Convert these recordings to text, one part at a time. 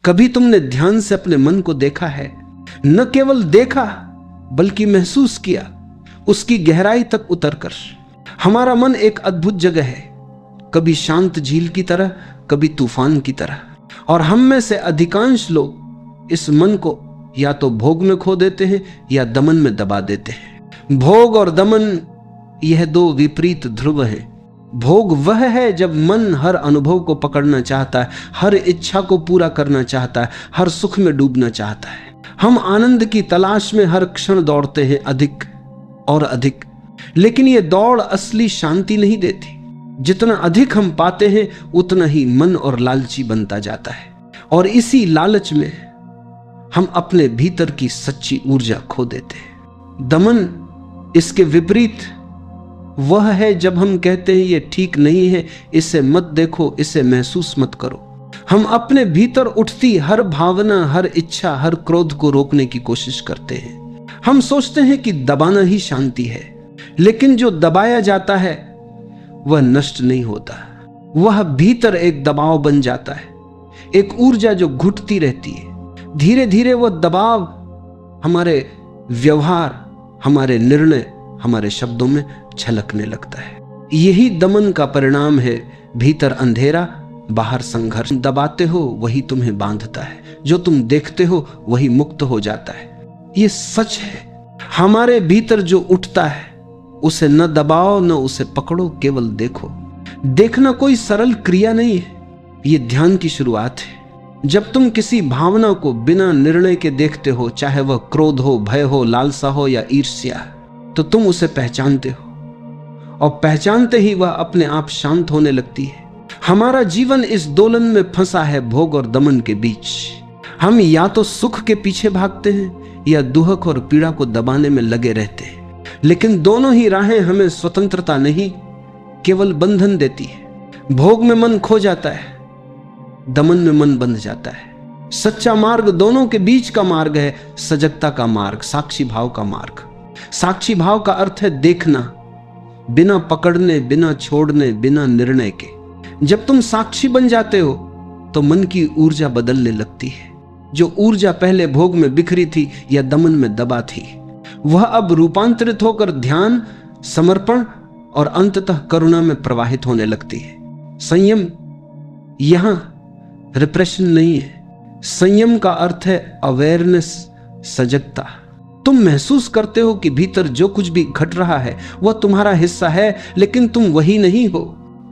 कभी तुमने ध्यान से अपने मन को देखा है? न केवल देखा बल्कि महसूस किया, उसकी गहराई तक उतरकर। हमारा मन एक अद्भुत जगह है, कभी शांत झील की तरह, कभी तूफान की तरह। और हम में से अधिकांश लोग इस मन को या तो भोग में खो देते हैं या दमन में दबा देते हैं। भोग और दमन, यह दो विपरीत ध्रुव हैं। भोग वह है जब मन हर अनुभव को पकड़ना चाहता है, हर इच्छा को पूरा करना चाहता है, हर सुख में डूबना चाहता है। हम आनंद की तलाश में हर क्षण दौड़ते हैं, अधिक और अधिक। लेकिन यह दौड़ असली शांति नहीं देती। जितना अधिक हम पाते हैं उतना ही मन और लालची बनता जाता है, और इसी लालच में हम अपने भीतर की सच्ची ऊर्जा खो देते हैं। दमन, इसके विपरीत वह है जब हम कहते हैं ये ठीक नहीं है, इसे मत देखो, इसे महसूस मत करो। हम अपने भीतर उठती हर भावना, हर इच्छा, हर क्रोध को रोकने की कोशिश करते हैं। हम सोचते हैं कि दबाना ही शांति है, लेकिन जो दबाया जाता है वह नष्ट नहीं होता। वह भीतर एक दबाव बन जाता है, एक ऊर्जा जो घुटती रहती है। धीरे धीरे वह दबाव हमारे व्यवहार, हमारे निर्णय, हमारे शब्दों में छलकने लगता है। यही दमन का परिणाम है। भीतर अंधेरा, बाहर संघर्ष। दबाते हो वही तुम्हें बांधता है, जो तुम देखते हो वही मुक्त हो जाता है। ये सच है। हमारे भीतर जो उठता है उसे न दबाओ, न उसे पकड़ो, केवल देखो। देखना कोई सरल क्रिया नहीं है, ये ध्यान की शुरुआत है। जब तुम किसी भावना को बिना निर्णय के देखते हो, चाहे वह क्रोध हो, भय हो, लालसा हो या ईर्ष्या, तो तुम उसे पहचानते हो, और पहचानते ही वह अपने आप शांत होने लगती है। हमारा जीवन इस दोलन में फंसा है, भोग और दमन के बीच। हम या तो सुख के पीछे भागते हैं या दुख और पीड़ा को दबाने में लगे रहते हैं। लेकिन दोनों ही राहें हमें स्वतंत्रता नहीं, केवल बंधन देती है। भोग में मन खो जाता है, दमन में मन बंध जाता है। सच्चा मार्ग दोनों के बीच का मार्ग है, सजगता का मार्ग, साक्षी भाव का मार्ग। साक्षी भाव का अर्थ है देखना, बिना पकड़ने, बिना छोड़ने, बिना निर्णय के। जब तुम साक्षी बन जाते हो तो मन की ऊर्जा बदलने लगती है। जो ऊर्जा पहले भोग में बिखरी थी या दमन में दबा थी, वह अब रूपांतरित होकर ध्यान, समर्पण और अंततः करुणा में प्रवाहित होने लगती है। संयम यहां रिप्रेशन नहीं है। संयम का अर्थ है अवेयरनेस, सजगता। तुम महसूस करते हो कि भीतर जो कुछ भी घट रहा है वह तुम्हारा हिस्सा है, लेकिन तुम वही नहीं हो।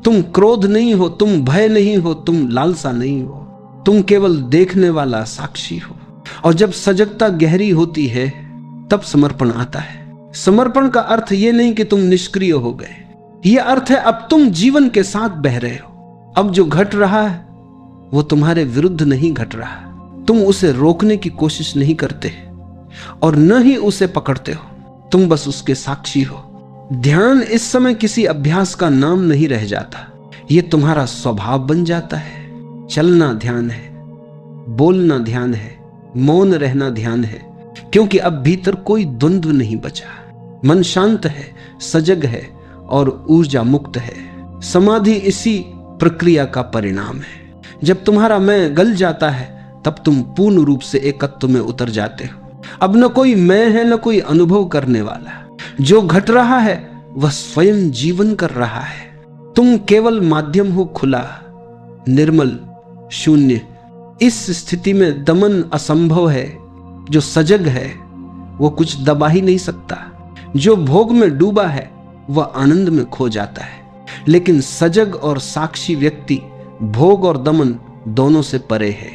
तुम क्रोध नहीं हो, तुम भय नहीं हो, तुम लालसा नहीं हो, तुम केवल देखने वाला साक्षी हो। और जब सजगता गहरी होती है तब समर्पण आता है। समर्पण का अर्थ यह नहीं कि तुम निष्क्रिय हो गए, यह अर्थ है अब तुम जीवन के साथ बह रहे हो। अब जो घट रहा है वो तुम्हारे विरुद्ध नहीं घट रहा। तुम उसे रोकने की कोशिश नहीं करते और न ही उसे पकड़ते हो, तुम बस उसके साक्षी हो। ध्यान इस समय किसी अभ्यास का नाम नहीं रह जाता, यह तुम्हारा स्वभाव बन जाता है। चलना ध्यान है, बोलना ध्यान है, मौन रहना ध्यान है, क्योंकि अब भीतर कोई द्वंद्व नहीं बचा। मन शांत है, सजग है और ऊर्जा मुक्त है। समाधि इसी प्रक्रिया का परिणाम है। जब तुम्हारा मैं गल जाता है तब तुम पूर्ण रूप से एकत्व में उतर जाते हो। अब न कोई मैं है, न कोई अनुभव करने वाला। जो घट रहा है वह स्वयं जीवन कर रहा है। तुम केवल माध्यम हो, खुला, निर्मल, शून्य। इस स्थिति में दमन असंभव है। जो सजग है वो कुछ दबा ही नहीं सकता। जो भोग में डूबा है वह आनंद में खो जाता है। लेकिन सजग और साक्षी व्यक्ति भोग और दमन दोनों से परे है।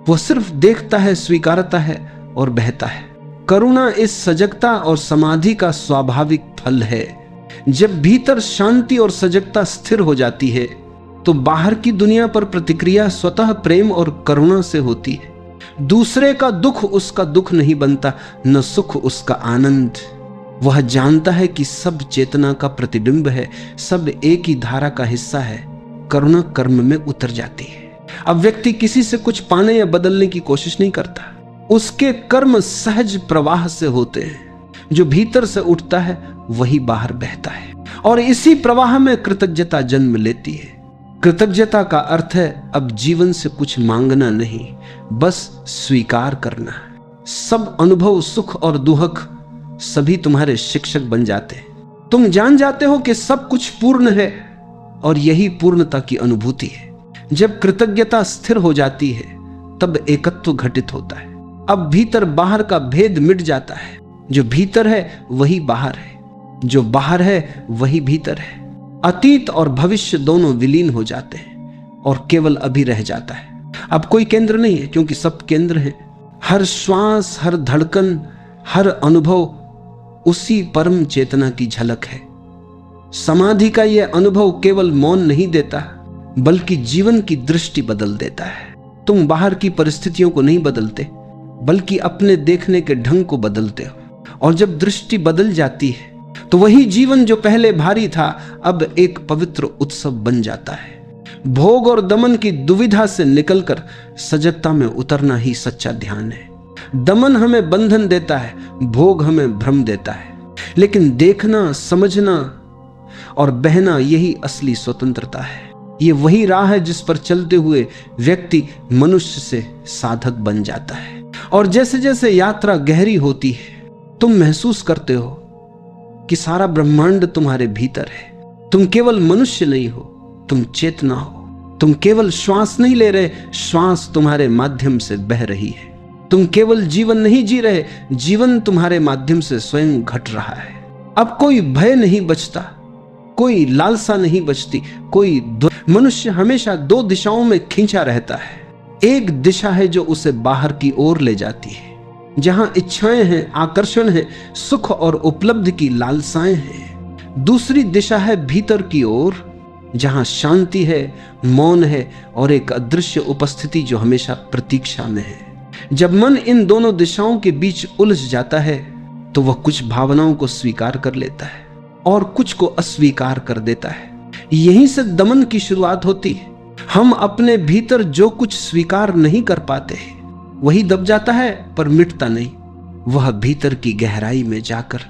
वह सिर्फ देखता है, स्वीकारता है और बहता है। करुणा इस सजगता और समाधि का स्वाभाविक फल है। जब भीतर शांति और सजगता स्थिर हो जाती है तो बाहर की दुनिया पर प्रतिक्रिया स्वतः प्रेम और करुणा से होती है। दूसरे का दुख उसका दुख नहीं बनता, न सुख उसका आनंद। वह जानता है कि सब चेतना का प्रतिबिंब है, सब एक ही धारा का हिस्सा है। करुणा कर्म में उतर जाती है। अब व्यक्ति किसी से कुछ पाने या बदलने की कोशिश नहीं करता। उसके कर्म सहज प्रवाह से होते हैं। जो भीतर से उठता है वही बाहर बहता है, और इसी प्रवाह में कृतज्ञता जन्म लेती है। कृतज्ञता का अर्थ है अब जीवन से कुछ मांगना नहीं, बस स्वीकार करना। सब अनुभव, सुख और दुख सभी तुम्हारे शिक्षक बन जाते हैं। तुम जान जाते हो कि सब कुछ पूर्ण है और यही पूर्णता की अनुभूति है। जब कृतज्ञता स्थिर हो जाती है तब एकत्व घटित होता है। अब भीतर बाहर का भेद मिट जाता है। जो भीतर है वही बाहर है, जो बाहर है वही भीतर है। अतीत और भविष्य दोनों विलीन हो जाते हैं और केवल अभी रह जाता है। अब कोई केंद्र नहीं है, क्योंकि सब केंद्र है। हर श्वास, हर धड़कन, हर अनुभव उसी परम चेतना की झलक है। समाधि का यह अनुभव केवल मौन नहीं देता, बल्कि जीवन की दृष्टि बदल देता है। तुम बाहर की परिस्थितियों को नहीं बदलते, बल्कि अपने देखने के ढंग को बदलते हो। और जब दृष्टि बदल जाती है तो वही जीवन जो पहले भारी था अब एक पवित्र उत्सव बन जाता है। भोग और दमन की दुविधा से निकलकर सजगता में उतरना ही सच्चा ध्यान है। दमन हमें बंधन देता है, भोग हमें भ्रम देता है, लेकिन देखना, समझना और बहना यही असली स्वतंत्रता है। ये वही राह है जिस पर चलते हुए व्यक्ति मनुष्य से साधक बन जाता है। और जैसे जैसे यात्रा गहरी होती है तुम महसूस करते हो कि सारा ब्रह्मांड तुम्हारे भीतर है। तुम केवल मनुष्य नहीं हो, तुम चेतना हो। तुम केवल श्वास नहीं ले रहे, श्वास तुम्हारे माध्यम से बह रही है। तुम केवल जीवन नहीं जी रहे, जीवन तुम्हारे माध्यम से स्वयं घट रहा है। अब कोई भय नहीं बचता, कोई लालसा नहीं बचती, कोई मनुष्य हमेशा दो दिशाओं में खींचा रहता है। एक दिशा है जो उसे बाहर की ओर ले जाती है, जहां इच्छाएं हैं, आकर्षण है, सुख और उपलब्धि की लालसाएं हैं। दूसरी दिशा है भीतर की ओर, जहां शांति है, मौन है और एक अदृश्य उपस्थिति जो हमेशा प्रतीक्षा में है। जब मन इन दोनों दिशाओं के बीच उलझ जाता है तो वह कुछ भावनाओं को स्वीकार कर लेता है और कुछ को अस्वीकार कर देता है। यहीं से दमन की शुरुआत होती है। हम अपने भीतर जो कुछ स्वीकार नहीं कर पाते वही दब जाता है, पर मिटता नहीं। वह भीतर की गहराई में जाकर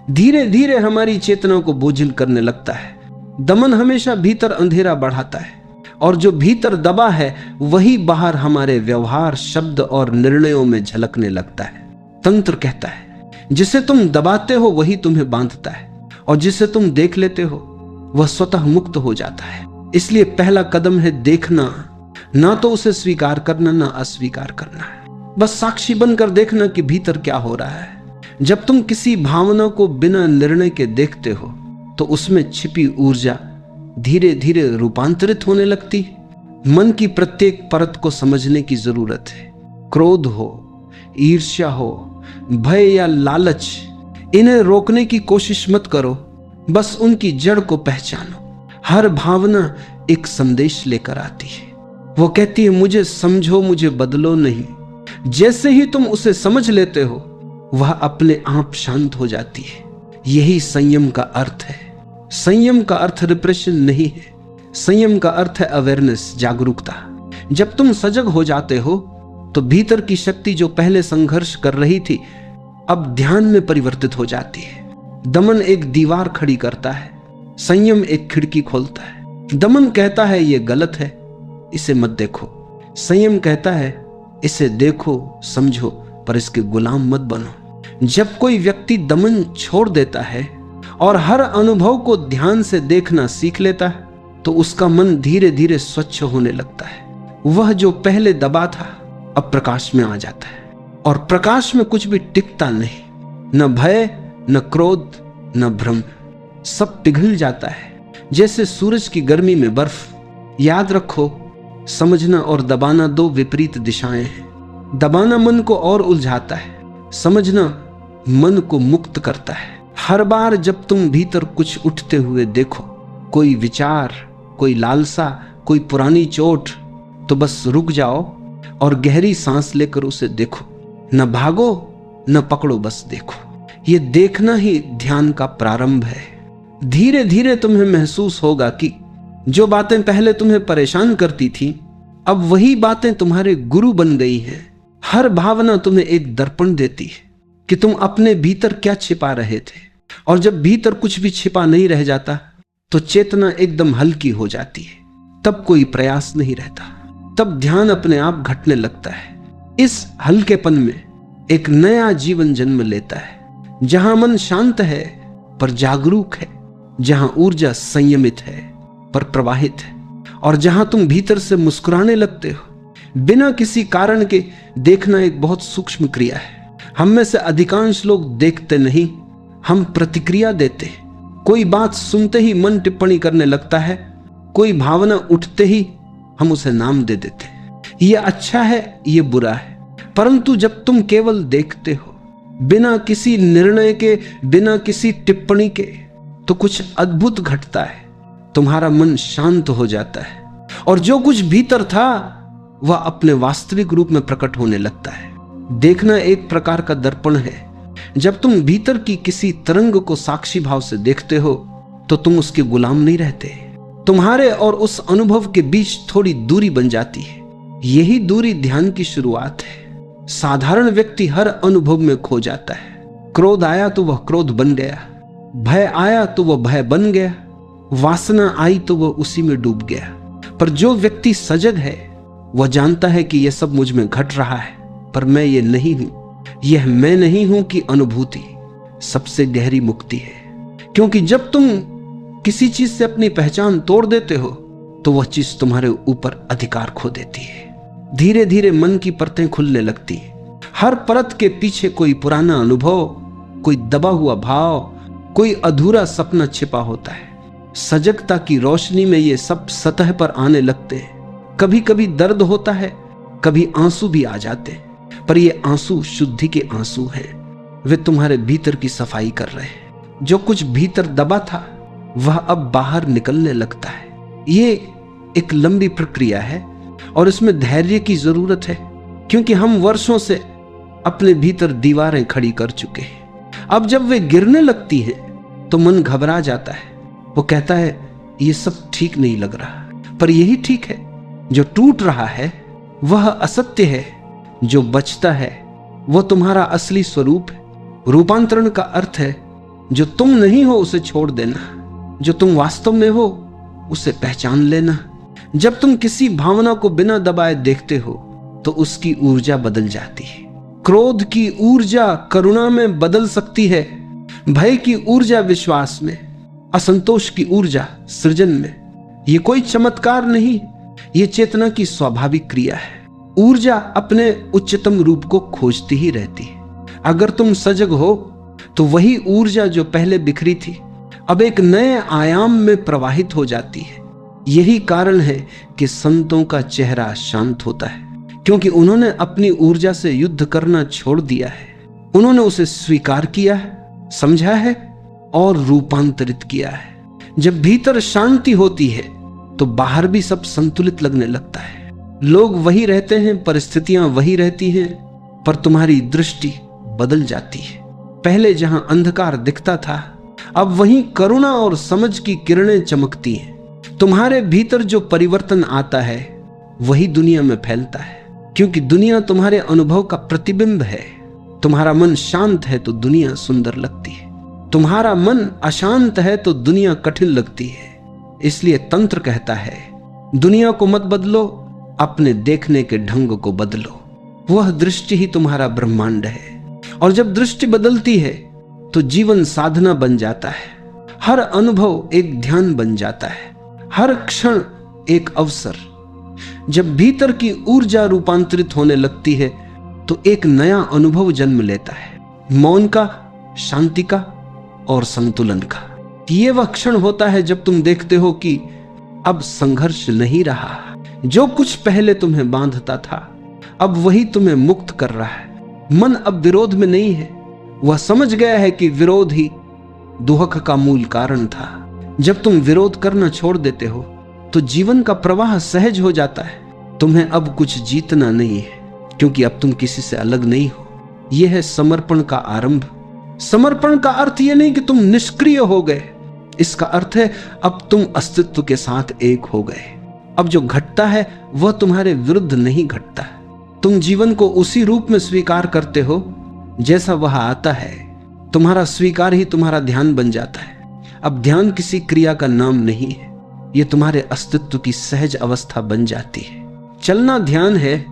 धीरे धीरे हमारी चेतना को बोझिल करने लगता है। दमन हमेशा भीतर अंधेरा बढ़ाता है और जो भीतर दबा है वही बाहर हमारे व्यवहार, शब्द और निर्णयों में झलकने लगता है। तंत्र कहता है जिसे तुम दबाते हो वही तुम्हें बांधता है और जिसे तुम देख लेते हो वह स्वतः मुक्त हो जाता है। इसलिए पहला कदम है देखना, ना तो उसे स्वीकार करना ना अस्वीकार करना है। बस साक्षी बनकर देखना कि भीतर क्या हो रहा है। जब तुम किसी भावना को बिना निर्णय के देखते हो तो उसमें छिपी ऊर्जा धीरे धीरे रूपांतरित होने लगती। मन की प्रत्येक परत को समझने की जरूरत है। क्रोध हो, ईर्ष्या हो, भय या लालच, इन्हें रोकने की कोशिश मत करो, बस उनकी जड़ को पहचानो। हर भावना एक संदेश लेकर आती है। वो कहती है मुझे समझो, मुझे बदलो नहीं। जैसे ही तुम उसे समझ लेते हो वह अपने आप शांत हो जाती है। यही संयम का अर्थ है। संयम का अर्थ रिप्रेशन नहीं है, संयम का अर्थ है अवेयरनेस, जागरूकता। जब तुम सजग हो जाते हो तो भीतर की शक्ति जो पहले संघर्ष कर रही थी अब ध्यान में परिवर्तित हो जाती है। दमन एक दीवार खड़ी करता है, संयम एक खिड़की खोलता है। दमन कहता है ये गलत है, इसे मत देखो। संयम कहता है इसे देखो, समझो, पर इसके गुलाम मत बनो। जब कोई व्यक्ति दमन छोड़ देता है और हर अनुभव को ध्यान से देखना सीख लेता है तो उसका मन धीरे धीरे स्वच्छ होने लगता है। वह जो पहले दबा था अब प्रकाश में आ जाता है और प्रकाश में कुछ भी टिकता नहीं, न भय, न क्रोध, न भ्रम। सब पिघल जाता है जैसे सूरज की गर्मी में बर्फ। याद रखो, समझना और दबाना दो विपरीत दिशाएं हैं। दबाना मन को और उलझाता है, समझना मन को मुक्त करता है। हर बार जब तुम भीतर कुछ उठते हुए देखो, कोई विचार, कोई लालसा, कोई पुरानी चोट, तो बस रुक जाओ और गहरी सांस लेकर उसे देखो। न भागो न पकड़ो, बस देखो। ये देखना ही ध्यान का प्रारंभ है। धीरे धीरे तुम्हें महसूस होगा कि जो बातें पहले तुम्हें परेशान करती थी अब वही बातें तुम्हारे गुरु बन गई हैं। हर भावना तुम्हें एक दर्पण देती है कि तुम अपने भीतर क्या छिपा रहे थे, और जब भीतर कुछ भी छिपा नहीं रह जाता तो चेतना एकदम हल्की हो जाती है। तब कोई प्रयास नहीं रहता, तब ध्यान अपने आप घटने लगता है। इस हल्केपन में एक नया जीवन जन्म लेता है, जहां मन शांत है पर जागरूक है, जहां ऊर्जा संयमित है पर प्रवाहित है, और जहां तुम भीतर से मुस्कुराने लगते हो बिना किसी कारण के। देखना एक बहुत सूक्ष्म क्रिया है। हम में से अधिकांश लोग देखते नहीं, हम प्रतिक्रिया देते। कोई बात सुनते ही मन टिप्पणी करने लगता है, कोई भावना उठते ही हम उसे नाम दे देते। ये अच्छा है, ये बुरा है। परंतु जब तुम केवल देखते हो बिना किसी निर्णय के, बिना किसी टिप्पणी के, तो कुछ अद्भुत घटता है। तुम्हारा मन शांत हो जाता है और जो कुछ भीतर था वह अपने वास्तविक रूप में प्रकट होने लगता है। देखना एक प्रकार का दर्पण है। जब तुम भीतर की किसी तरंग को साक्षी भाव से देखते हो तो तुम उसके गुलाम नहीं रहते। तुम्हारे और उस अनुभव के बीच थोड़ी दूरी बन जाती है। यही दूरी ध्यान की शुरुआत है। साधारण व्यक्ति हर अनुभव में खो जाता है। क्रोध आया तो वह क्रोध बन गया, भय आया तो वह भय बन गया, वासना आई तो वह उसी में डूब गया। पर जो व्यक्ति सजग है वह जानता है कि यह सब मुझ में घट रहा है, पर मैं ये नहीं हूं। यह मैं नहीं हूं कि अनुभूति सबसे गहरी मुक्ति है। क्योंकि जब तुम किसी चीज से अपनी पहचान तोड़ देते हो तो वह चीज तुम्हारे ऊपर अधिकार खो देती है। धीरे धीरे मन की परतें खुलने लगती है। हर परत के पीछे कोई पुराना अनुभव, कोई दबा हुआ भाव, कोई अधूरा सपना छिपा होता है। सजगता की रोशनी में ये सब सतह पर आने लगते हैं। कभी कभी दर्द होता है, कभी आंसू भी आ जाते हैं, पर ये आंसू शुद्धि के आंसू हैं। वे तुम्हारे भीतर की सफाई कर रहे हैं। जो कुछ भीतर दबा था वह अब बाहर निकलने लगता है। ये एक लंबी प्रक्रिया है और इसमें धैर्य की जरूरत है, क्योंकि हम वर्षों से अपने भीतर दीवारें खड़ी कर चुके हैं। अब जब वे गिरने लगती हैं तो मन घबरा जाता है। वो कहता है ये सब ठीक नहीं लग रहा, पर यही ठीक है। जो टूट रहा है वह असत्य है, जो बचता है वह तुम्हारा असली स्वरूप है। रूपांतरण का अर्थ है जो तुम नहीं हो उसे छोड़ देना, जो तुम वास्तव में हो उसे पहचान लेना। जब तुम किसी भावना को बिना दबाए देखते हो तो उसकी ऊर्जा बदल जाती है। क्रोध की ऊर्जा करुणा में बदल सकती है, भय की ऊर्जा विश्वास में, असंतोष की ऊर्जा सृजन में। ये कोई चमत्कार नहीं, ये चेतना की स्वाभाविक क्रिया है। ऊर्जा अपने उच्चतम रूप को खोजती ही रहती है। अगर तुम सजग हो तो वही ऊर्जा जो पहले बिखरी थी अब एक नए आयाम में प्रवाहित हो जाती है। यही कारण है कि संतों का चेहरा शांत होता है, क्योंकि उन्होंने अपनी ऊर्जा से युद्ध करना छोड़ दिया है। उन्होंने उसे स्वीकार किया है, समझा है और रूपांतरित किया है। जब भीतर शांति होती है तो बाहर भी सब संतुलित लगने लगता है। लोग वही रहते हैं, परिस्थितियां वही रहती हैं, पर तुम्हारी दृष्टि बदल जाती है। पहले जहां अंधकार दिखता था अब वहीं करुणा और समझ की किरणें चमकती हैं। तुम्हारे भीतर जो परिवर्तन आता है वही दुनिया में फैलता है, क्योंकि दुनिया तुम्हारे अनुभव का प्रतिबिंब है। तुम्हारा मन शांत है तो दुनिया सुंदर लगती है, तुम्हारा मन अशांत है तो दुनिया कठिन लगती है। इसलिए तंत्र कहता है दुनिया को मत बदलो, अपने देखने के ढंग को बदलो। वह दृष्टि ही तुम्हारा ब्रह्मांड है। और जब दृष्टि बदलती है तो जीवन साधना बन जाता है। हर अनुभव एक ध्यान बन जाता है, हर क्षण एक अवसर। जब भीतर की ऊर्जा रूपांतरित होने लगती है तो एक नया अनुभव जन्म लेता है, मौन का, शांति का और संतुलन का। यह वह क्षण होता है जब तुम देखते हो कि अब संघर्ष नहीं रहा। जो कुछ पहले तुम्हें बांधता था अब वही तुम्हें मुक्त कर रहा है। मन अब विरोध में नहीं है, वह समझ गया है कि विरोध ही दुहक का मूल कारण था। जब तुम विरोध करना छोड़ देते हो तो जीवन का प्रवाह सहज हो जाता है। तुम्हें अब कुछ जीतना नहीं है, क्योंकि अब तुम किसी से अलग नहीं हो। यह है समर्पण का आरंभ। समर्पण का अर्थ यह नहीं कि तुम निष्क्रिय हो गए, इसका अर्थ है अब तुम अस्तित्व के साथ एक हो गए। अब जो घटता है वह तुम्हारे विरुद्ध नहीं घटता। तुम जीवन को उसी रूप में स्वीकार करते हो जैसा वह आता है। तुम्हारा स्वीकार ही तुम्हारा ध्यान बन जाता है। अब ध्यान किसी क्रिया का नाम नहीं है, ये तुम्हारे अस्तित्व की सहज अवस्था बन जाती है। चलना ध्यान है,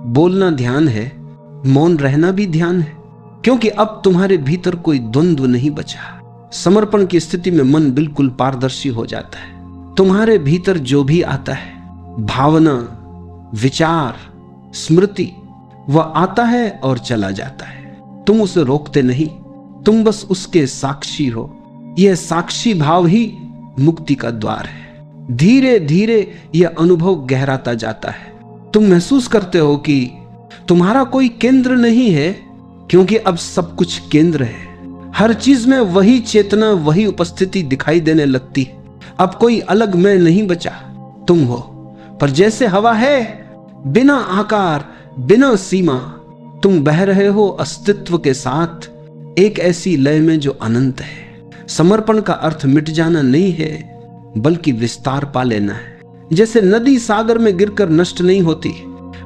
बोलना ध्यान है, मौन रहना भी ध्यान है, क्योंकि अब तुम्हारे भीतर कोई द्वंद्व नहीं बचा। समर्पण की स्थिति में मन बिल्कुल पारदर्शी हो जाता है। तुम्हारे भीतर जो भी आता है, भावना, विचार, स्मृति, वह आता है और चला जाता है। तुम उसे रोकते नहीं, तुम बस उसके साक्षी हो। यह साक्षी भाव ही मुक्ति का द्वार है। धीरे धीरे यह अनुभव गहराता जाता है। तुम महसूस करते हो कि तुम्हारा कोई केंद्र नहीं है, क्योंकि अब सब कुछ केंद्र है। हर चीज में वही चेतना, वही उपस्थिति दिखाई देने लगती है। अब कोई अलग मैं नहीं बचा, तुम हो। पर जैसे हवा है, बिना आकार, बिना सीमा, तुम बह रहे हो अस्तित्व के साथ, एक ऐसी लय में जो अनंत है। समर्पण का अर्थ मिट जाना नहीं है, बल्कि विस्तार पा लेना है। जैसे नदी सागर में गिरकर नष्ट नहीं होती,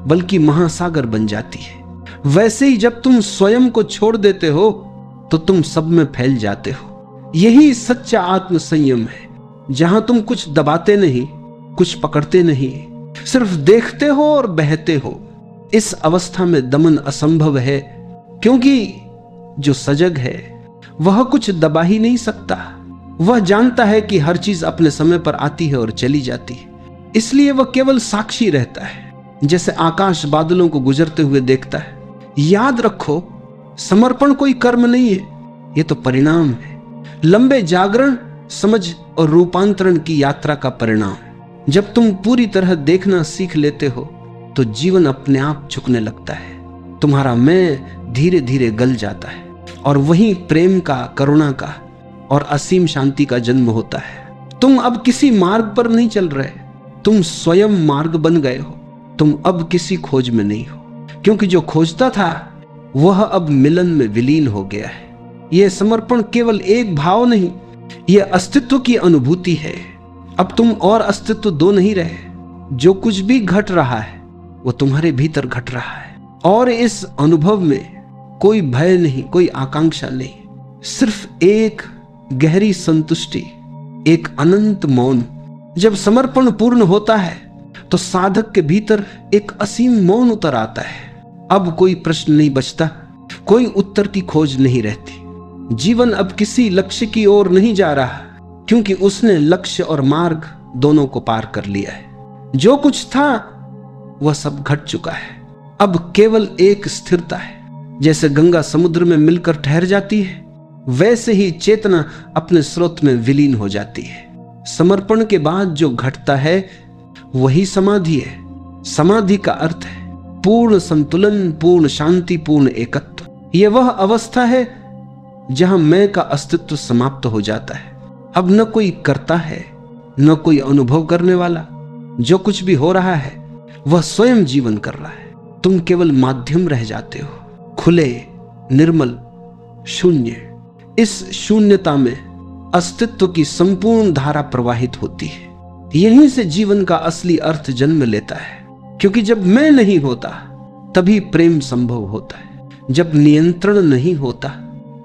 बल्कि महासागर बन जाती है, वैसे ही जब तुम स्वयं को छोड़ देते हो तो तुम सब में फैल जाते हो। यही सच्चा आत्म संयम है, जहां तुम कुछ दबाते नहीं, कुछ पकड़ते नहीं, सिर्फ देखते हो और बहते हो। इस अवस्था में दमन असंभव है, क्योंकि जो सजग है वह कुछ दबा ही नहीं सकता। वह जानता है कि हर चीज अपने समय पर आती है और चली जाती है, इसलिए वह केवल साक्षी रहता है, जैसे आकाश बादलों को गुजरते हुए देखता है। याद रखो, समर्पण कोई कर्म नहीं है, यह तो परिणाम है। लंबे जागरण, समझ और रूपांतरण की यात्रा का परिणाम। जब तुम पूरी तरह देखना सीख लेते हो तो जीवन अपने आप झुकने लगता है। तुम्हारा मैं धीरे धीरे गल जाता है और वही प्रेम का, करुणा का और असीम शांति का जन्म होता है। तुम अब किसी मार्ग पर नहीं चल रहे, तुम स्वयं मार्ग बन गए हो। तुम अब किसी खोज में नहीं हो, क्योंकि जो खोजता था वह अब मिलन में विलीन हो गया है। यह समर्पण केवल एक भाव नहीं, यह अस्तित्व की अनुभूति है। अब तुम और अस्तित्व दो नहीं रहे। जो कुछ भी घट रहा है वो तुम्हारे भीतर घट रहा है, और इस अनुभव में कोई भय नहीं, कोई आकांक्षा नहीं, सिर्फ एक गहरी संतुष्टि, एक अनंत मौन। जब समर्पण पूर्ण होता है तो साधक के भीतर एक असीम मौन उतर आता है। अब कोई प्रश्न नहीं बचता, कोई उत्तर की खोज नहीं रहती। जीवन अब किसी लक्ष्य की ओर नहीं जा रहा, क्योंकि उसने लक्ष्य और मार्ग दोनों को पार कर लिया है। जो कुछ था वह सब घट चुका है। अब केवल एक स्थिरता है। जैसे गंगा समुद्र में मिलकर ठहर जाती है, वैसे ही चेतना अपने स्रोत में विलीन हो जाती है। समर्पण के बाद जो घटता है वही समाधि है। समाधि का अर्थ है पूर्ण संतुलन, पूर्ण शांति, पूर्ण एकत्व। यह वह अवस्था है जहां मैं का अस्तित्व समाप्त हो जाता है। अब न कोई करता है, न कोई अनुभव करने वाला। जो कुछ भी हो रहा है वह स्वयं जीवन कर रहा है। तुम केवल माध्यम रह जाते हो, खुले, निर्मल, शून्य। इस शून्यता में अस्तित्व की संपूर्ण धारा प्रवाहित होती है। यहीं से जीवन का असली अर्थ जन्म लेता है, क्योंकि जब मैं नहीं होता तभी प्रेम संभव होता है। जब नियंत्रण नहीं होता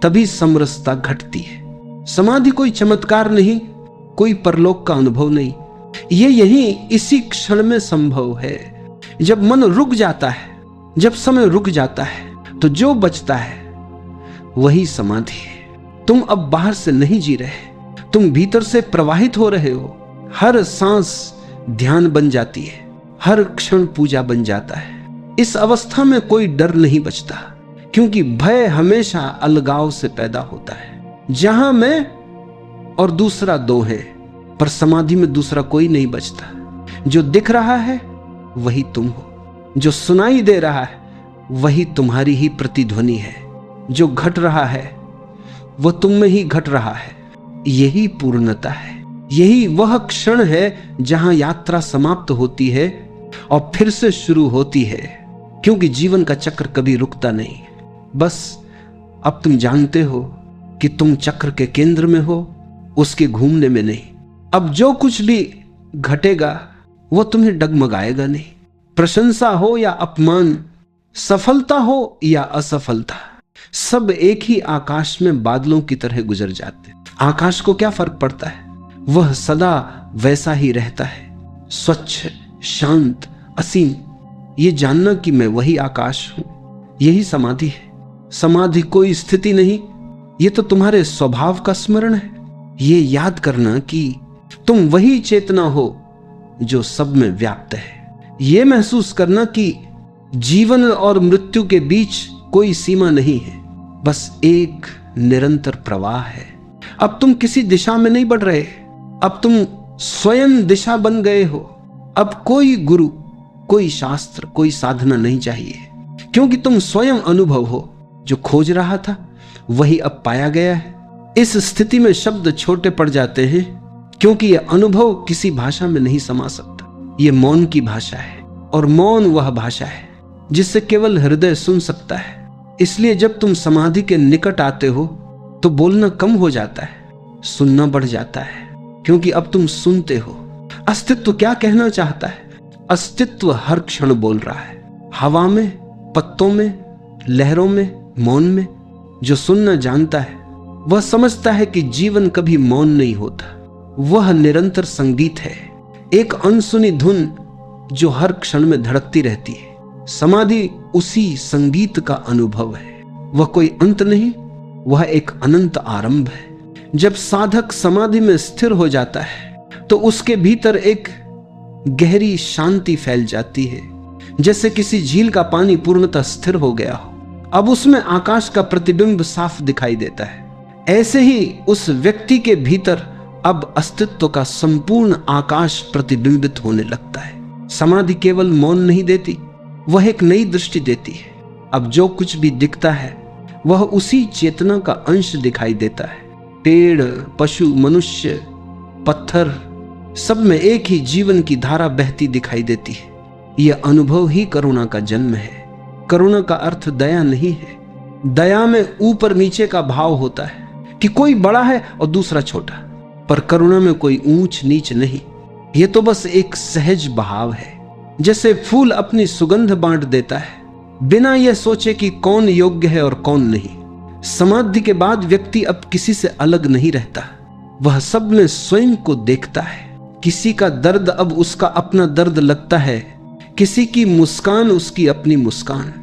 तभी समरसता घटती है। समाधि कोई चमत्कार नहीं, कोई परलोक का अनुभव नहीं। ये यही इसी क्षण में संभव है। जब मन रुक जाता है, जब समय रुक जाता है, तो जो बचता है वही समाधि है। तुम अब बाहर से नहीं जी रहे, तुम भीतर से प्रवाहित हो रहे हो। हर सांस ध्यान बन जाती है, हर क्षण पूजा बन जाता है। इस अवस्था में कोई डर नहीं बचता, क्योंकि भय हमेशा अलगाव से पैदा होता है। जहां मैं और दूसरा दो है, पर समाधि में दूसरा कोई नहीं बचता। जो दिख रहा है वही तुम हो, जो सुनाई दे रहा है वही तुम्हारी ही प्रतिध्वनि है। जो घट रहा है वह तुम में ही घट रहा है। यही पूर्णता है। यही वह क्षण है जहां यात्रा समाप्त होती है और फिर से शुरू होती है, क्योंकि जीवन का चक्र कभी रुकता नहीं। बस अब तुम जानते हो कि तुम चक्र के केंद्र में हो, उसके घूमने में नहीं। अब जो कुछ भी घटेगा वो तुम्हें डगमगाएगा नहीं। प्रशंसा हो या अपमान, सफलता हो या असफलता, सब एक ही आकाश में बादलों की तरह गुजर जाते। आकाश को क्या फर्क पड़ता है? वह सदा वैसा ही रहता है, स्वच्छ, शांत, असीम। ये जानना कि मैं वही आकाश हूं, यही समाधि है। समाधि कोई स्थिति नहीं, ये तो तुम्हारे स्वभाव का स्मरण है। ये याद करना कि तुम वही चेतना हो जो सब में व्याप्त है। ये महसूस करना कि जीवन और मृत्यु के बीच कोई सीमा नहीं है, बस एक निरंतर प्रवाह है। अब तुम किसी दिशा में नहीं बढ़ रहे, अब तुम स्वयं दिशा बन गए हो। अब कोई गुरु, कोई शास्त्र, कोई साधना नहीं चाहिए, क्योंकि तुम स्वयं अनुभव हो। जो खोज रहा था वही अब पाया गया है। इस स्थिति में शब्द छोटे पड़ जाते हैं, क्योंकि यह अनुभव किसी भाषा में नहीं समा सकता। यह मौन की भाषा है, और मौन वह भाषा है जिससे केवल हृदय सुन सकता है। इसलिए जब तुम समाधि के निकट आते हो तो बोलना कम हो जाता है, सुनना बढ़ जाता है, क्योंकि अब तुम सुनते हो। अस्तित्व क्या कहना चाहता है? अस्तित्व हर क्षण बोल रहा है, हवा में, पत्तों में, लहरों में, मौन में। जो सुनना जानता है वह समझता है कि जीवन कभी मौन नहीं होता, वह निरंतर संगीत है, एक अनसुनी धुन जो हर क्षण में धड़कती रहती है। समाधि उसी संगीत का अनुभव है। वह कोई अंत नहीं, वह एक अनंत आरंभ है। जब साधक समाधि में स्थिर हो जाता है तो उसके भीतर एक गहरी शांति फैल जाती है, जैसे किसी झील का पानी पूर्णतः स्थिर हो गया हो। अब उसमें आकाश का प्रतिबिंब साफ दिखाई देता है। ऐसे ही उस व्यक्ति के भीतर अब अस्तित्व का संपूर्ण आकाश प्रतिबिंबित होने लगता है। समाधि केवल मौन नहीं देती, वह एक नई दृष्टि देती है। अब जो कुछ भी दिखता है वह उसी चेतना का अंश दिखाई देता है। पेड़, पशु, मनुष्य, पत्थर, सब में एक ही जीवन की धारा बहती दिखाई देती है। यह अनुभव ही करुणा का जन्म है। करुणा का अर्थ दया नहीं है। दया में ऊपर नीचे का भाव होता है कि कोई बड़ा है और दूसरा छोटा, पर करुणा में कोई ऊंच नीच नहीं। यह तो बस एक सहज भाव है, जैसे फूल अपनी सुगंध बांट देता है बिना यह सोचे कि कौन योग्य है और कौन नहीं। समाधि के बाद व्यक्ति अब किसी से अलग नहीं रहता, वह सब में स्वयं को देखता है। किसी का दर्द अब उसका अपना दर्द लगता है, किसी की मुस्कान उसकी अपनी मुस्कान।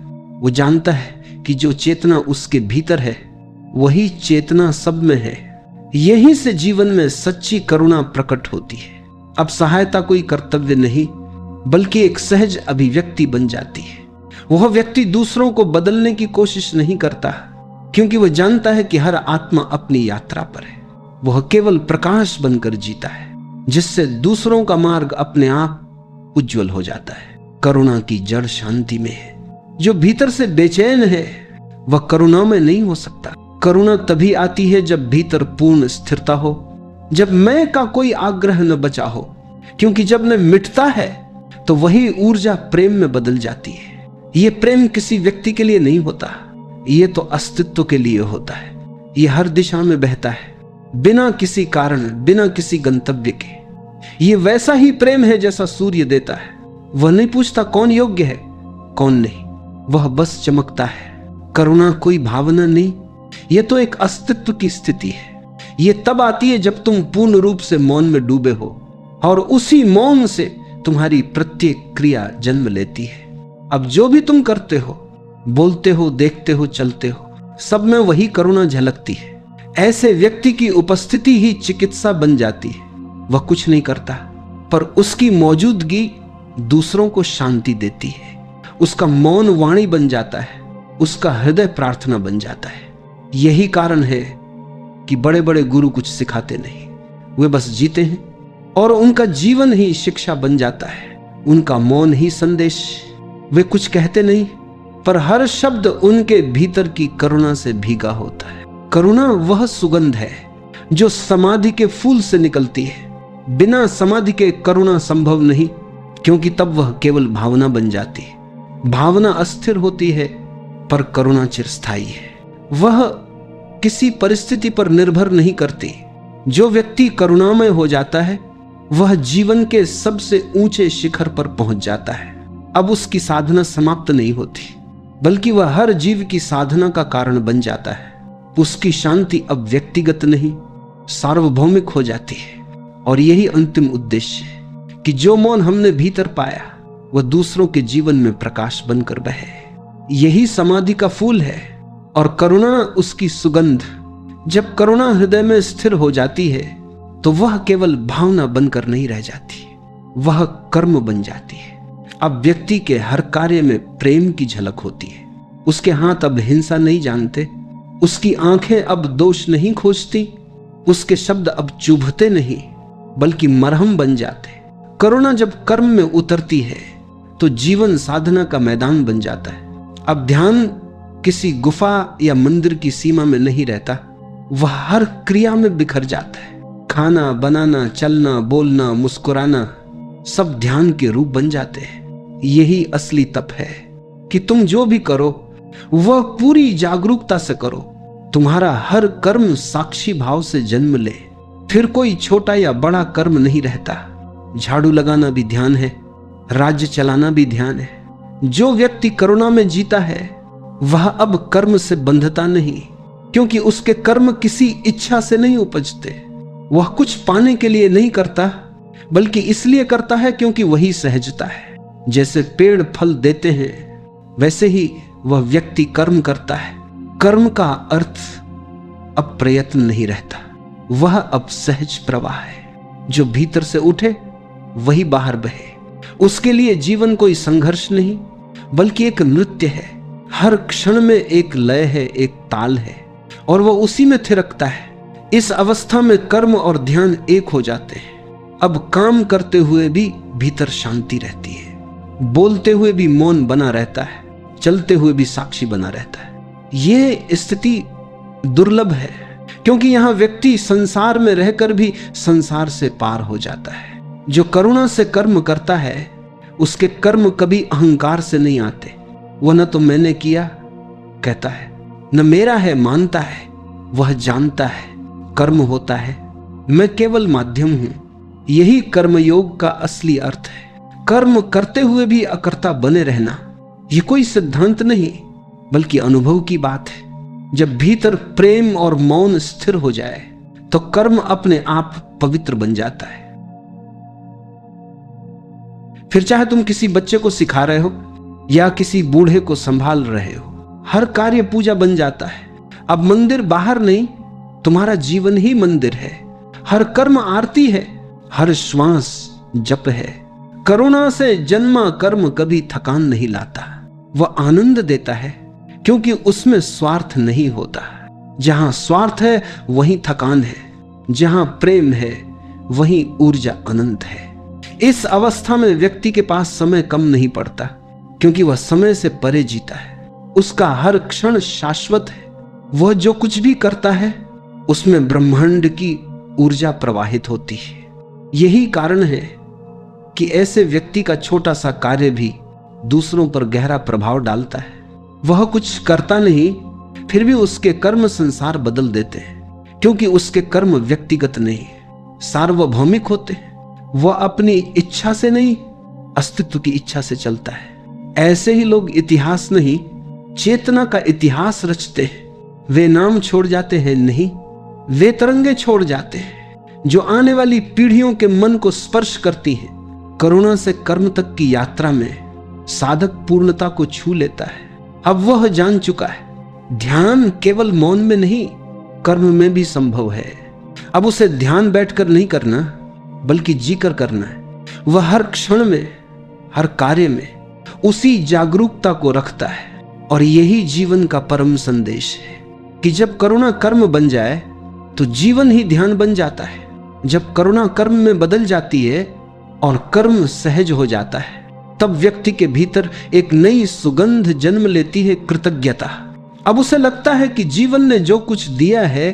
वो जानता है कि जो चेतना उसके भीतर है वही चेतना सब में है। यहीं से जीवन में सच्ची करुणा प्रकट होती है। अब सहायता कोई कर्तव्य नहीं, बल्कि एक सहज अभिव्यक्ति बन जाती है। वह व्यक्ति दूसरों को बदलने की कोशिश नहीं करता, क्योंकि वह जानता है कि हर आत्मा अपनी यात्रा पर है। वह केवल प्रकाश बनकर जीता है, जिससे दूसरों का मार्ग अपने आप उज्जवल हो जाता है। करुणा की जड़ शांति में है। जो भीतर से बेचैन है वह करुणा में नहीं हो सकता। करुणा तभी आती है जब भीतर पूर्ण स्थिरता हो, जब मैं का कोई आग्रह न बचा हो, क्योंकि जब मैं मिटता है तो वही ऊर्जा प्रेम में बदल जाती है। यह प्रेम किसी व्यक्ति के लिए नहीं होता, यह तो अस्तित्व के लिए होता है। यह हर दिशा में बहता है, बिना किसी कारण, बिना किसी गंतव्य के। यह वैसा ही प्रेम है जैसा सूर्य देता है। वह नहीं पूछता कौन योग्य है, कौन नहीं, वह बस चमकता है। करुणा कोई भावना नहीं, यह तो एक अस्तित्व की स्थिति है। यह तब आती है जब तुम पूर्ण रूप से मौन में डूबे हो, और उसी मौन से तुम्हारी प्रत्येक क्रिया जन्म लेती है। अब जो भी तुम करते हो, बोलते हो, देखते हो, चलते हो, सब में वही करुणा झलकती है। ऐसे व्यक्ति की उपस्थिति ही चिकित्सा बन जाती है। वह कुछ नहीं करता, पर उसकी मौजूदगी दूसरों को शांति देती है। उसका मौन वाणी बन जाता है, उसका हृदय प्रार्थना बन जाता है। यही कारण है कि बड़े बड़े गुरु कुछ सिखाते नहीं, वे बस जीते हैं, और उनका जीवन ही शिक्षा बन जाता है, उनका मौन ही संदेश। वे कुछ कहते नहीं, पर हर शब्द उनके भीतर की करुणा से भीगा होता है। करुणा वह सुगंध है जो समाधि के फूल से निकलती है। बिना समाधि के करुणा संभव नहीं, क्योंकि तब वह केवल भावना बन जाती है। भावना अस्थिर होती है, पर करुणा चिरस्थायी है। वह किसी परिस्थिति पर निर्भर नहीं करती। जो व्यक्ति करुणामय हो जाता है वह जीवन के सबसे ऊंचे शिखर पर पहुंच जाता है। अब उसकी साधना समाप्त नहीं होती, बल्कि वह हर जीव की साधना का कारण बन जाता है। उसकी शांति अब व्यक्तिगत नहीं, सार्वभौमिक हो जाती है। और यही अंतिम उद्देश्य है कि जो मौन हमने भीतर पाया वह दूसरों के जीवन में प्रकाश बनकर बहे। यही समाधि का फूल है और करुणा उसकी सुगंध। जब करुणा हृदय में स्थिर हो जाती है तो वह केवल भावना बनकर नहीं रह जाती, वह कर्म बन जाती है। अब व्यक्ति के हर कार्य में प्रेम की झलक होती है। उसके हाथ अब हिंसा नहीं जानते, उसकी आंखें अब दोष नहीं खोजती, उसके शब्द अब चुभते नहीं बल्कि मरहम बन जाते। करुणा जब कर्म में उतरती है तो जीवन साधना का मैदान बन जाता है। अब ध्यान किसी गुफा या मंदिर की सीमा में नहीं रहता, वह हर क्रिया में बिखर जाता है। खाना बनाना, चलना, बोलना, मुस्कुराना सब ध्यान के रूप बन जाते हैं। यही असली तप है कि तुम जो भी करो वह पूरी जागरूकता से करो। तुम्हारा हर कर्म साक्षी भाव से जन्म ले, फिर कोई छोटा या बड़ा कर्म नहीं रहता। झाड़ू लगाना भी ध्यान है, राज्य चलाना भी ध्यान है। जो व्यक्ति करुणा में जीता है वह अब कर्म से बंधता नहीं, क्योंकि उसके कर्म किसी इच्छा से नहीं उपजते। वह कुछ पाने के लिए नहीं करता बल्कि इसलिए करता है क्योंकि वही सहजता है। जैसे पेड़ फल देते हैं वैसे ही वह व्यक्ति कर्म करता है। कर्म का अर्थ अब प्रयत्न नहीं रहता, वह अब सहज प्रवाह है। जो भीतर से उठे वही बाहर बहे। उसके लिए जीवन कोई संघर्ष नहीं बल्कि एक नृत्य है। हर क्षण में एक लय है, एक ताल है और वह उसी में थिरकता है। इस अवस्था में कर्म और ध्यान एक हो जाते हैं। अब काम करते हुए भी भीतर शांति रहती है, बोलते हुए भी मौन बना रहता है, चलते हुए भी साक्षी बना रहता है। यह स्थिति दुर्लभ है क्योंकि यहां व्यक्ति संसार में रहकर भी संसार से पार हो जाता है। जो करुणा से कर्म करता है उसके कर्म कभी अहंकार से नहीं आते। वह न तो मैंने किया कहता है, न मेरा है मानता है। वह जानता है कर्म होता है, मैं केवल माध्यम हूं। यही कर्मयोग का असली अर्थ है। कर्म करते हुए भी अकर्ता बने रहना यह कोई सिद्धांत नहीं बल्कि अनुभव की बात है। जब भीतर प्रेम और मौन स्थिर हो जाए तो कर्म अपने आप पवित्र बन जाता है। फिर चाहे तुम किसी बच्चे को सिखा रहे हो या किसी बूढ़े को संभाल रहे हो, हर कार्य पूजा बन जाता है। अब मंदिर बाहर नहीं, तुम्हारा जीवन ही मंदिर है। हर कर्म आरती है, हर श्वास जप है। करुणा से जन्मा कर्म कभी थकान नहीं लाता, वह आनंद देता है क्योंकि उसमें स्वार्थ नहीं होता। जहां स्वार्थ है वहीं थकान है, जहां प्रेम है वहीं ऊर्जा अनंत है। इस अवस्था में व्यक्ति के पास समय कम नहीं पड़ता क्योंकि वह समय से परे जीता है। उसका हर क्षण शाश्वत है। वह जो कुछ भी करता है उसमें ब्रह्मांड की ऊर्जा प्रवाहित होती है। यही कारण है कि ऐसे व्यक्ति का छोटा सा कार्य भी दूसरों पर गहरा प्रभाव डालता है। वह कुछ करता नहीं फिर भी उसके कर्म संसार बदल देते हैं, क्योंकि उसके कर्म व्यक्तिगत नहीं सार्वभौमिक होते हैं। वह अपनी इच्छा से नहीं, अस्तित्व की इच्छा से चलता है। ऐसे ही लोग इतिहास नहीं, चेतना का इतिहास रचते हैं। वे नाम छोड़ जाते हैं नहीं, वे तरंगे छोड़ जाते हैं जो आने वाली पीढ़ियों के मन को स्पर्श करती हैं। करुणा से कर्म तक की यात्रा में साधक पूर्णता को छू लेता है। अब वह जान चुका है ध्यान केवल मौन में नहीं, कर्म में भी संभव है। अब उसे ध्यान बैठकर नहीं करना बल्कि जीकर करना है। वह हर क्षण में, हर कार्य में उसी जागरूकता को रखता है। और यही जीवन का परम संदेश है कि जब करुणा कर्म बन जाए तो जीवन ही ध्यान बन जाता है। जब करुणा कर्म में बदल जाती है और कर्म सहज हो जाता है, तब व्यक्ति के भीतर एक नई सुगंध जन्म लेती है, कृतज्ञता। अब उसे लगता है कि जीवन ने जो कुछ दिया है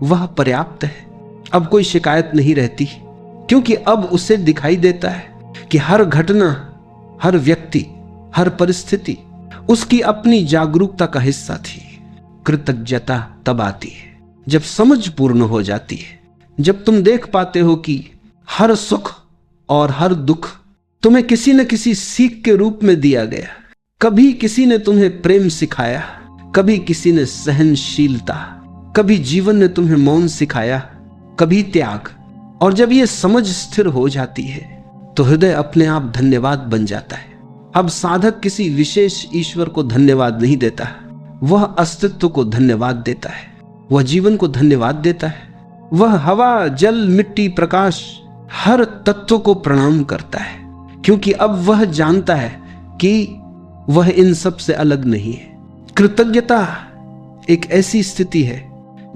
वह पर्याप्त है। अब कोई शिकायत नहीं रहती, क्योंकि अब उसे दिखाई देता है कि हर घटना, हर व्यक्ति, हर परिस्थिति उसकी अपनी जागरूकता का हिस्सा थी। कृतज्ञता तब आती है जब समझ पूर्ण हो जाती है, जब तुम देख पाते हो कि हर सुख और हर दुख तुम्हें किसी न किसी सीख के रूप में दिया गया। कभी किसी ने तुम्हें प्रेम सिखाया, कभी किसी ने सहनशीलता, कभी जीवन ने तुम्हें मौन सिखाया, कभी त्याग, और जब ये समझ स्थिर हो जाती है तो हृदय अपने आप धन्यवाद बन जाता है। अब साधक किसी विशेष ईश्वर को धन्यवाद नहीं देता, वह अस्तित्व को धन्यवाद देता है, वह जीवन को धन्यवाद देता है, वह हवा, जल, मिट्टी, प्रकाश, हर तत्व को प्रणाम करता है, क्योंकि अब वह जानता है कि वह इन सब से अलग नहीं है। कृतज्ञता एक ऐसी स्थिति है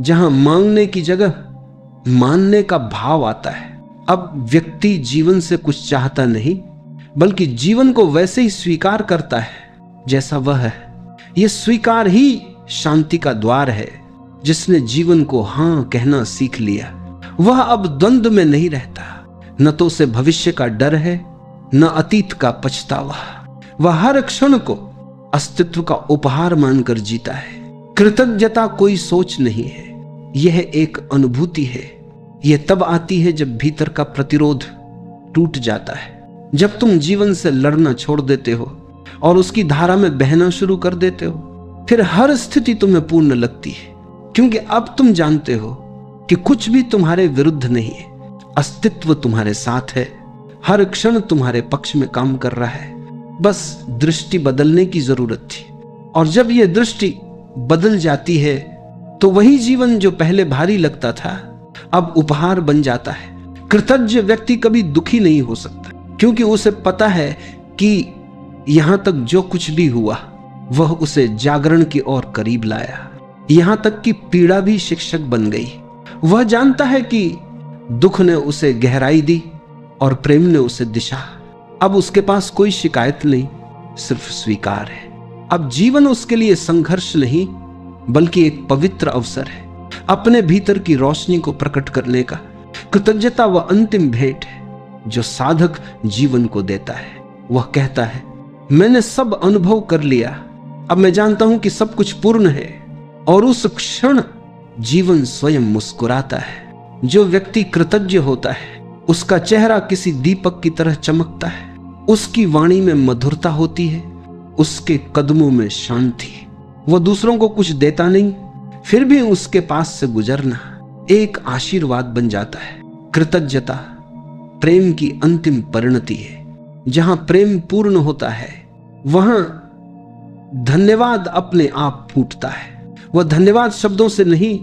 जहां मांगने की जगह मानने का भाव आता है। अब व्यक्ति जीवन से कुछ चाहता नहीं, बल्कि जीवन को वैसे ही स्वीकार करता है जैसा वह है। यह स्वीकार ही शांति का द्वार है। जिसने जीवन को हां कहना सीख लिया, वह अब द्वंद्व में नहीं रहता। न तो उसे भविष्य का डर है, न अतीत का पछतावा। वह हर क्षण को अस्तित्व का उपहार मानकर जीता है। कृतज्ञता कोई सोच नहीं है, यह एक अनुभूति है। यह तब आती है जब भीतर का प्रतिरोध टूट जाता है, जब तुम जीवन से लड़ना छोड़ देते हो और उसकी धारा में बहना शुरू कर देते हो। फिर हर स्थिति तुम्हें पूर्ण लगती है, क्योंकि अब तुम जानते हो कि कुछ भी तुम्हारे विरुद्ध नहीं है। अस्तित्व तुम्हारे साथ है, हर क्षण तुम्हारे पक्ष में काम कर रहा है। बस दृष्टि बदलने की जरूरत थी, और जब यह दृष्टि बदल जाती है तो वही जीवन जो पहले भारी लगता था अब उपहार बन जाता है। कृतज्ञ व्यक्ति कभी दुखी नहीं हो सकता, क्योंकि उसे पता है कि यहां तक जो कुछ भी हुआ वह उसे जागरण की ओर करीब लाया। यहां तक कि पीड़ा भी शिक्षक बन गई। वह जानता है कि दुख ने उसे गहराई दी और प्रेम ने उसे दिशा। अब उसके पास कोई शिकायत नहीं, सिर्फ स्वीकार है। अब जीवन उसके लिए संघर्ष नहीं, बल्कि एक पवित्र अवसर है अपने भीतर की रोशनी को प्रकट करने का। कृतज्ञता वह अंतिम भेंट है जो साधक जीवन को देता है। वह कहता है, मैंने सब अनुभव कर लिया, अब मैं जानता हूं कि सब कुछ पूर्ण है। और उस क्षण जीवन स्वयं मुस्कुराता है। जो व्यक्ति कृतज्ञ होता है उसका चेहरा किसी दीपक की तरह चमकता है। उसकी वाणी में मधुरता होती है, उसके कदमों में शांति। वह दूसरों को कुछ देता नहीं, फिर भी उसके पास से गुजरना एक आशीर्वाद बन जाता है। कृतज्ञता प्रेम की अंतिम परिणति है। जहां प्रेम पूर्ण होता है वहां धन्यवाद अपने आप फूटता है। वह धन्यवाद शब्दों से नहीं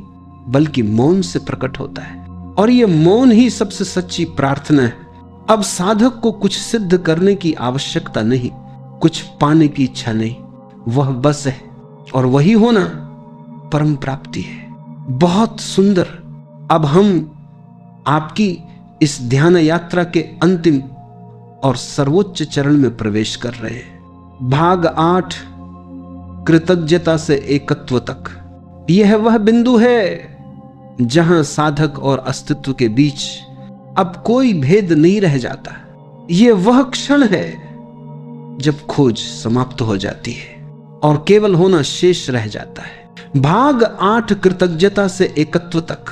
बल्कि मौन से प्रकट होता है, और यह मौन ही सबसे सच्ची प्रार्थना है। अब साधक को कुछ सिद्ध करने की आवश्यकता नहीं, कुछ पाने की इच्छा नहीं, वह बस है, और वही होना परम प्राप्ति है। बहुत सुंदर। अब हम आपकी इस ध्यान यात्रा के अंतिम और सर्वोच्च चरण में प्रवेश कर रहे हैं। भाग 8, कृतज्ञता से एकत्व तक। यह वह बिंदु है जहां साधक और अस्तित्व के बीच अब कोई भेद नहीं रह जाता। यह वह क्षण है जब खोज समाप्त हो जाती है और केवल होना शेष रह जाता है। भाग 8, कृतज्ञता से एकत्व तक।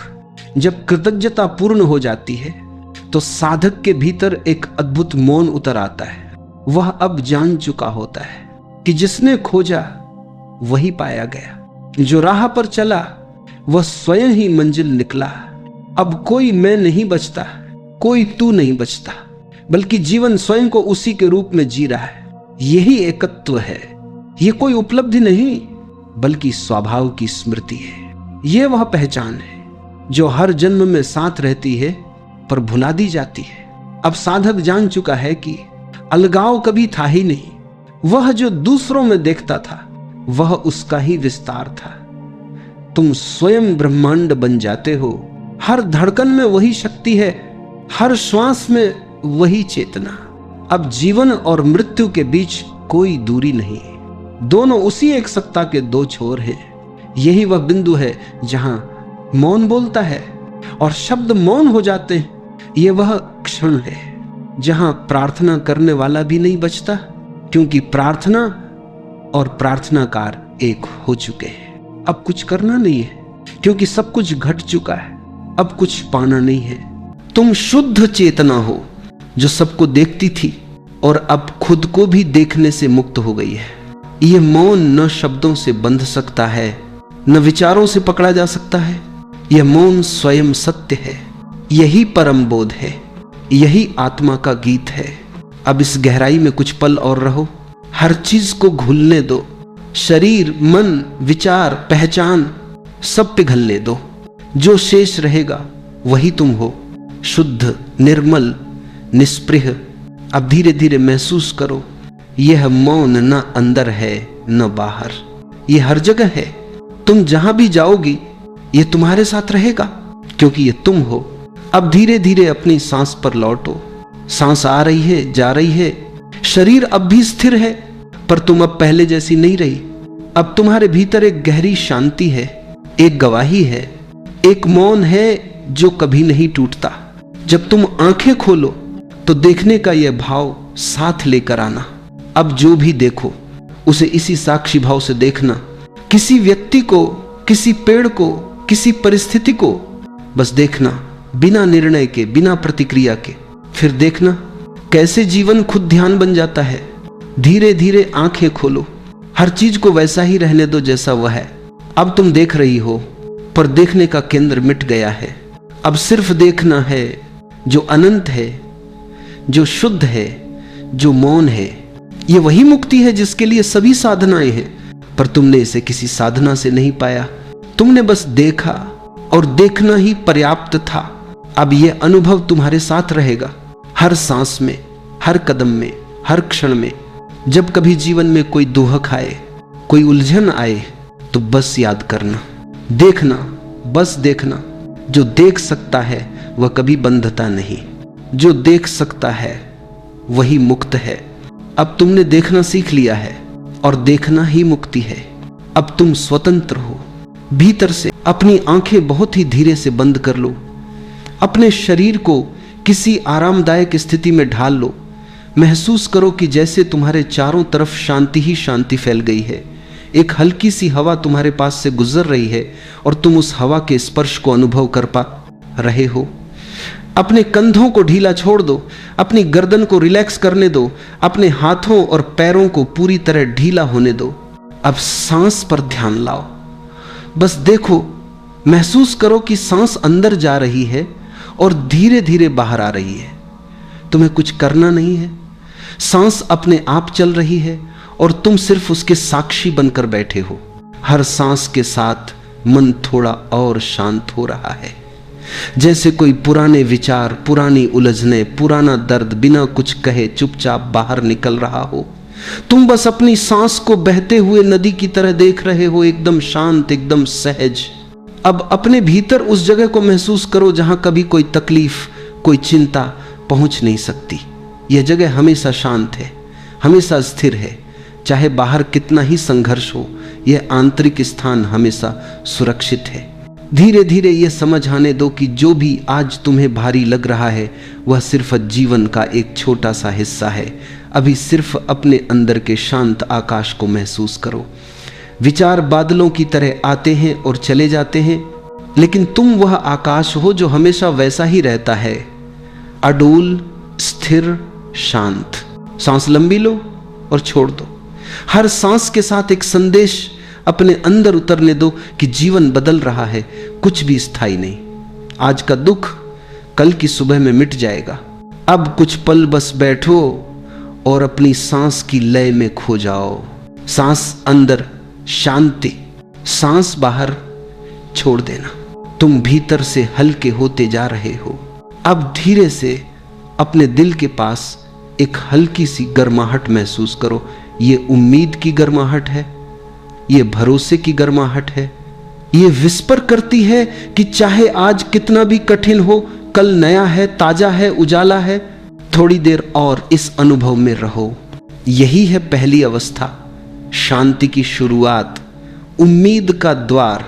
जब कृतज्ञता पूर्ण हो जाती है तो साधक के भीतर एक अद्भुत मौन उतर आता है। वह अब जान चुका होता है कि जिसने खोजा वही पाया गया, जो राह पर चला वह स्वयं ही मंजिल निकला। अब कोई मैं नहीं बचता, कोई तू नहीं बचता, बल्कि जीवन स्वयं को उसी के रूप में जी रहा है। यही एकत्व है। यह कोई उपलब्धि नहीं बल्कि स्वभाव की स्मृति है। यह वह पहचान है जो हर जन्म में साथ रहती है पर भुला दी जाती है। अब साधक जान चुका है कि अलगाव कभी था ही नहीं। वह जो दूसरों में देखता था वह उसका ही विस्तार था। तुम स्वयं ब्रह्मांड बन जाते हो। हर धड़कन में वही शक्ति है, हर श्वास में वही चेतना। अब जीवन और मृत्यु के बीच कोई दूरी नहीं, दोनों उसी एक सत्ता के दो छोर हैं। यही वह बिंदु है जहां मौन बोलता है और शब्द मौन हो जाते हैं। यह वह क्षण है जहां प्रार्थना करने वाला भी नहीं बचता, क्योंकि प्रार्थना और प्रार्थनाकार एक हो चुके हैं। अब कुछ करना नहीं है, क्योंकि सब कुछ घट चुका है। अब कुछ पाना नहीं है। तुम शुद्ध चेतना हो जो सबको देखती थी और अब खुद को भी देखने से मुक्त हो गई है। यह मौन न शब्दों से बंध सकता है, न विचारों से पकड़ा जा सकता है। यह मौन स्वयं सत्य है। यही परम बोध है, यही आत्मा का गीत है। अब इस गहराई में कुछ पल और रहो, हर चीज को घुलने दो, शरीर, मन, विचार, पहचान सब पिघलने दो। जो शेष रहेगा वही तुम हो, शुद्ध, निर्मल, निष्पृह। अब धीरे धीरे महसूस करो, यह मौन न अंदर है न बाहर, ये हर जगह है। तुम जहां भी जाओगी ये तुम्हारे साथ रहेगा, क्योंकि ये तुम हो। अब धीरे धीरे अपनी सांस पर लौटो। सांस आ रही है, जा रही है, शरीर अब भी स्थिर है, पर तुम अब पहले जैसी नहीं रही। अब तुम्हारे भीतर एक गहरी शांति है, एक गवाही है, एक मौन है जो कभी नहीं टूटता। जब तुम आंखें खोलो तो देखने का यह भाव साथ लेकर आना। अब जो भी देखो उसे इसी साक्षी भाव से देखना। किसी व्यक्ति को, किसी पेड़ को, किसी परिस्थिति को बस देखना, बिना निर्णय के, बिना प्रतिक्रिया के। फिर देखना कैसे जीवन खुद ध्यान बन जाता है। धीरे धीरे आंखें खोलो, हर चीज को वैसा ही रहने दो जैसा वह है। अब तुम देख रही हो, पर देखने का केंद्र मिट गया है। अब सिर्फ देखना है जो अनंत है, जो शुद्ध है, जो मौन है। ये वही मुक्ति है जिसके लिए सभी साधनाएं हैं, पर तुमने इसे किसी साधना से नहीं पाया। तुमने बस देखा और देखना ही पर्याप्त था। अब यह अनुभव तुम्हारे साथ रहेगा, हर सांस में, हर कदम में, हर क्षण में। जब कभी जीवन में कोई दुहक आए, कोई उलझन आए, तो बस याद करना, देखना, बस देखना। जो देख सकता है वह कभी बंधता नहीं, जो देख सकता है वही मुक्त है। अब तुमने देखना सीख लिया है और देखना ही मुक्ति है। अब तुम स्वतंत्र हो। भीतर से अपनी आंखें बहुत ही धीरे से बंद कर लो, अपने शरीर को किसी आरामदायक स्थिति में ढाल लो। महसूस करो कि जैसे तुम्हारे चारों तरफ शांति ही शांति फैल गई है। एक हल्की सी हवा तुम्हारे पास से गुजर रही है और तुम उस हवा के स्पर्श को अनुभव कर पा रहे हो। अपने कंधों को ढीला छोड़ दो, अपनी गर्दन को रिलैक्स करने दो, अपने हाथों और पैरों को पूरी तरह ढीला होने दो। अब सांस पर ध्यान लाओ, बस देखो, महसूस करो कि सांस अंदर जा रही है और धीरे धीरे बाहर आ रही है। तुम्हें कुछ करना नहीं है, सांस अपने आप चल रही है और तुम सिर्फ उसके साक्षी बनकर बैठे हो। हर सांस के साथ मन थोड़ा और शांत हो रहा है, जैसे कोई पुराने विचार, पुरानी उलझने, पुराना दर्द बिना कुछ कहे चुपचाप बाहर निकल रहा हो। तुम बस अपनी सांस को बहते हुए नदी की तरह देख रहे हो, एकदम शांत, एकदम सहज। अब अपने भीतर उस जगह को महसूस करो जहां कभी कोई तकलीफ, कोई चिंता पहुंच नहीं सकती। यह जगह हमेशा शांत है, हमेशा स्थिर है। चाहे बाहर कितना ही संघर्ष हो, यह आंतरिक स्थान हमेशा सुरक्षित है। धीरे धीरे यह समझ आने दो कि जो भी आज तुम्हें भारी लग रहा है वह सिर्फ जीवन का एक छोटा सा हिस्सा है। अभी सिर्फ अपने अंदर के शांत आकाश को महसूस करो। विचार बादलों की तरह आते हैं और चले जाते हैं, लेकिन तुम वह आकाश हो जो हमेशा वैसा ही रहता है, अडोल, स्थिर, शांत। सांस लंबी लो और छोड़ दो। हर सांस के साथ एक संदेश अपने अंदर उतरने दो कि जीवन बदल रहा है, कुछ भी स्थायी नहीं। आज का दुख कल की सुबह में मिट जाएगा। अब कुछ पल बस बैठो और अपनी सांस की लय में खो जाओ। सांस अंदर शांति, सांस बाहर छोड़ देना। तुम भीतर से हल्के होते जा रहे हो। अब धीरे से अपने दिल के पास एक हल्की सी गर्माहट महसूस करो। ये उम्मीद की गर्माहट है, ये भरोसे की गर्माहट है। ये विस्पर करती है कि चाहे आज कितना भी कठिन हो, कल नया है, ताजा है, उजाला है। थोड़ी देर और इस अनुभव में रहो। यही है पहली अवस्था, शांति की शुरुआत, उम्मीद का द्वार।